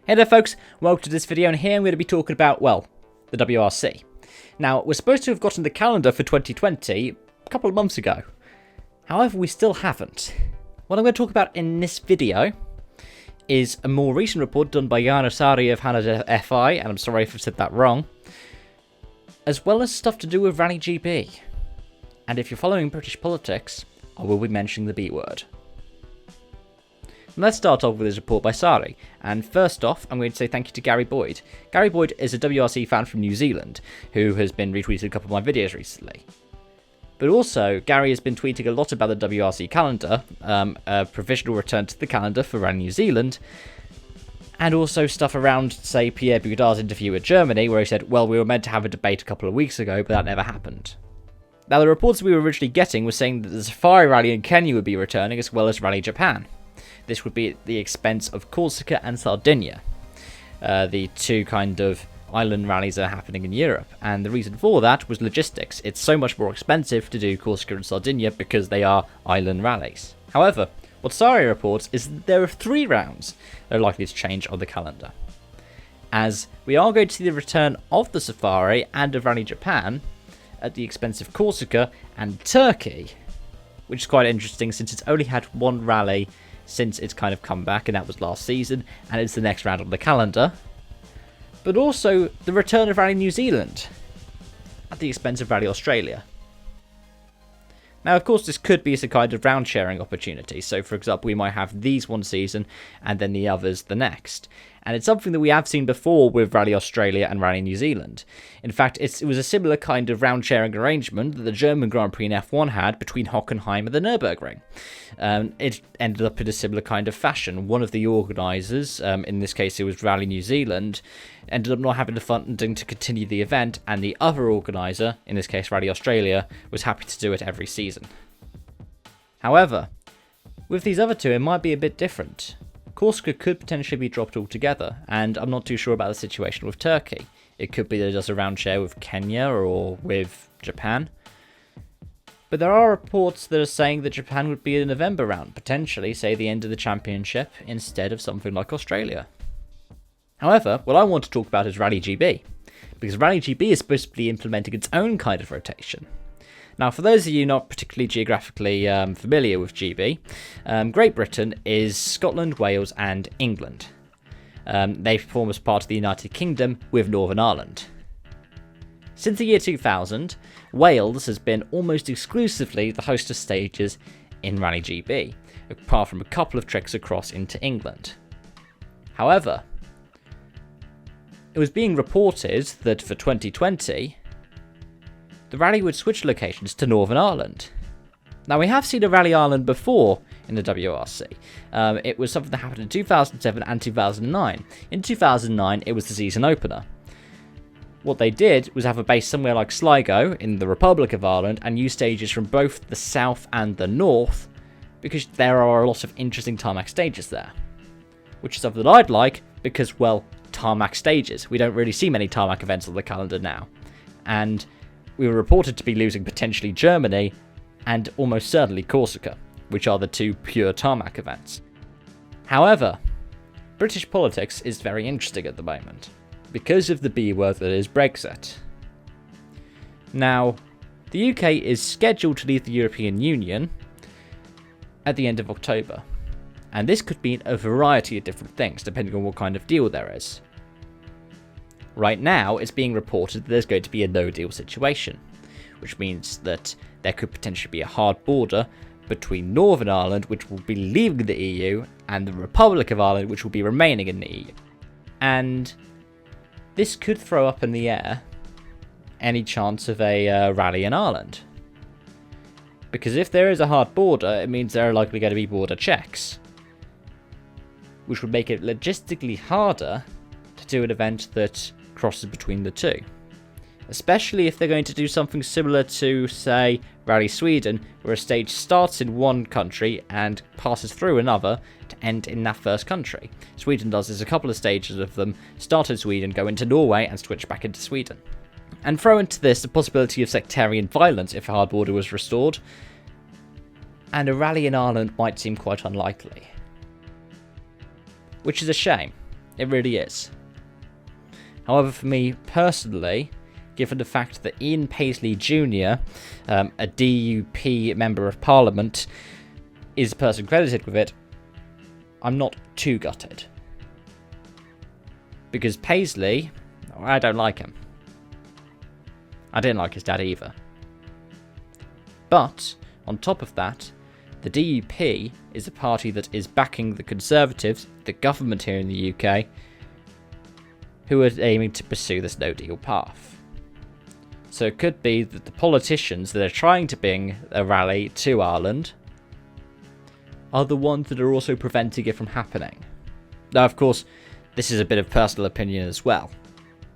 Hey there folks, welcome to this video, and here I'm going to be talking about, well, the WRC. Now, we're supposed to have gotten the calendar for 2020 a couple of months ago. However, we still haven't. What I'm going to talk about in this video is a more recent report done by Jan Osari of Canada FI, and I'm sorry if I've said that wrong, as well as stuff to do with Rally GB. And if you're following British politics, I will be mentioning the B word. Let's start off with this report by Sari, and first off I'm going to say thank you to Gary Boyd. Gary Boyd is a WRC fan from New Zealand who has been retweeting a couple of my videos recently. But also, Gary has been tweeting a lot about the WRC calendar, a provisional return to the calendar for Rally New Zealand, and also stuff around, say, Pierre Boudard's interview with Germany, where he said, well, we were meant to have a debate a couple of weeks ago, but that never happened. Now, the reports we were originally getting were saying that the Safari Rally in Kenya would be returning, as well as Rally Japan. This would be at the expense of Corsica and Sardinia, the two kind of island rallies that are happening in Europe. And the reason for that was logistics. It's so much more expensive to do Corsica and Sardinia because they are island rallies. However, what Sari reports is that there are 3 rounds that are likely to change on the calendar, as we are going to see the return of the Safari and of Rally Japan at the expense of Corsica and Turkey, which is quite interesting since it's only had one rally since it's kind of come back, and that was last season, and it's the next round on the calendar. But also the return of Rally New Zealand at the expense of Rally Australia. Now, of course, this could be some kind of round sharing opportunity. So, for example, we might have these one season and then the others the next. And it's something that we have seen before with Rally Australia and Rally New Zealand. In fact, it was a similar kind of round sharing arrangement that the German Grand Prix in F1 had between Hockenheim and the Nürburgring. It ended up in a similar kind of fashion. One of the organisers, in this case it was Rally New Zealand, ended up not having the funding to continue the event, and the other organiser, in this case Rally Australia, was happy to do it every season. However, with these other two it might be a bit different. Corsica could potentially be dropped altogether, and I'm not too sure about the situation with Turkey. It could be that it does a round share with Kenya or with Japan. But there are reports that are saying that Japan would be a November round, potentially, say, the end of the championship, instead of something like Australia. However, what I want to talk about is Rally GB, because Rally GB is supposed to be implementing its own kind of rotation. Now, for those of you not particularly geographically familiar with GB, Great Britain is Scotland, Wales and England. They form as part of the United Kingdom with Northern Ireland. Since the year 2000, Wales has been almost exclusively the host of stages in Rally GB, apart from a couple of treks across into England. However, it was being reported that for 2020, the rally would switch locations to Northern Ireland. Now, we have seen a Rally Ireland before in the WRC. It was something that happened in 2007 and 2009. In 2009, it was the season opener. What they did was have a base somewhere like Sligo in the Republic of Ireland and use stages from both the south and the north, because there are a lot of interesting tarmac stages there. Which is something that I'd like, because, well, tarmac stages. We don't really see many tarmac events on the calendar now. And we were reported to be losing potentially Germany and almost certainly Corsica, which are the 2 pure tarmac events. However, British politics is very interesting at the moment, because of the B word that is Brexit. Now, the UK is scheduled to leave the European Union at the end of October, and this could mean a variety of different things depending on what kind of deal there is. Right now, it's being reported that there's going to be a no-deal situation, which means that there could potentially be a hard border between Northern Ireland, which will be leaving the EU, and the Republic of Ireland, which will be remaining in the EU. And this could throw up in the air any chance of a rally in Ireland. Because if there is a hard border, it means there are likely going to be border checks, which would make it logistically harder to do an event that crosses between the two. Especially if they're going to do something similar to, say, Rally Sweden, where a stage starts in one country and passes through another to end in that first country. Sweden does this, a couple of stages of them start in Sweden, go into Norway and switch back into Sweden. And throw into this the possibility of sectarian violence if a hard border was restored, and a rally in Ireland might seem quite unlikely. Which is a shame, It really is. However, for me personally, given the fact that Ian Paisley Jr., a DUP Member of Parliament, is the person credited with it, I'm not too gutted. Because Paisley, I don't like him. I didn't like his dad either. But, on top of that, the DUP is a party that is backing the Conservatives, the government here in the UK, who are aiming to pursue this no-deal path. So it could be that the politicians that are trying to bring a rally to Ireland are the ones that are also preventing it from happening. Now, of course, this is a bit of personal opinion as well.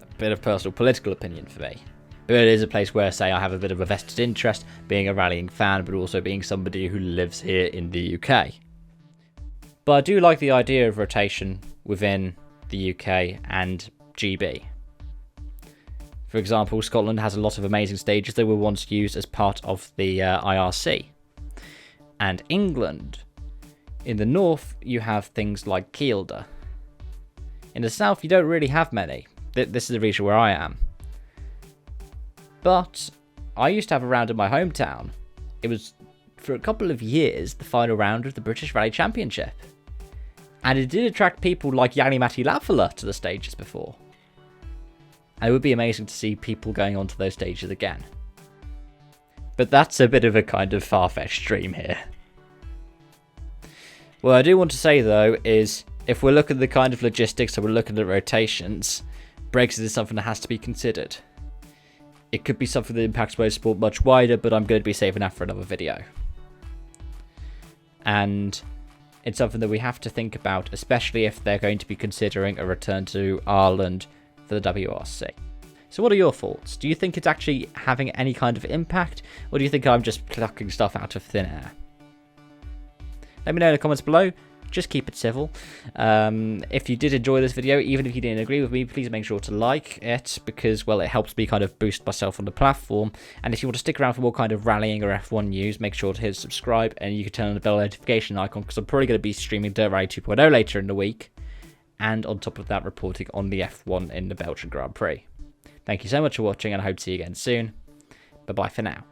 A bit of personal political opinion for me. But it is a place where, say, I have a bit of a vested interest, being a rallying fan, but also being somebody who lives here in the UK. But I do like the idea of rotation within the UK and GB. For example, Scotland has a lot of amazing stages that were once used as part of the IRC. And England, in the north, you have things like Kielder. In the south, you don't really have many. This is the region where I am. But I used to have a round in my hometown. It was, for a couple of years, the final round of the British Rally Championship. And it did attract people like Jani-Matti Latvala to the stages before. And it would be amazing to see people going onto those stages again. But that's a bit of a kind of far-fetched dream here. What I do want to say, though, is if we're looking at the kind of logistics and we're looking at rotations, Brexit is something that has to be considered. It could be something that impacts motorsport much wider, but I'm going to be saving that for another video. And it's something that we have to think about, especially if they're going to be considering a return to Ireland for the WRC. So what are your thoughts? Do you think it's actually having any kind of impact, or do you think I'm just plucking stuff out of thin air? Let me know in the comments below. Just keep it civil. If you did enjoy this video, even if you didn't agree with me, please make sure to like it, because, well, it helps me kind of boost myself on the platform. And if you want to stick around for more kind of rallying or F1 news, make sure to hit subscribe, and you can turn on the bell notification icon, because I'm probably going to be streaming Dirt Rally 2.0 later in the week. And on top of that, reporting on the F1 in the Belgian Grand Prix. Thank you so much for watching, and I hope to see you again soon. Bye-bye for now.